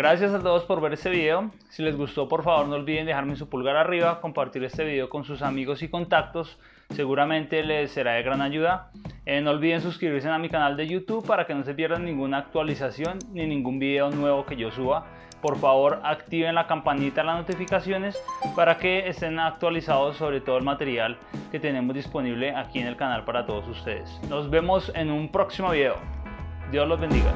Gracias a todos por ver este video. Si les gustó, por favor no olviden dejarme su pulgar arriba, compartir este video con sus amigos y contactos, seguramente les será de gran ayuda. No olviden suscribirse a mi canal de YouTube para que no se pierdan ninguna actualización ni ningún video nuevo que yo suba. Por favor activen la campanita de las notificaciones para que estén actualizados sobre todo el material que tenemos disponible aquí en el canal para todos ustedes. Nos vemos en un próximo video. Dios los bendiga.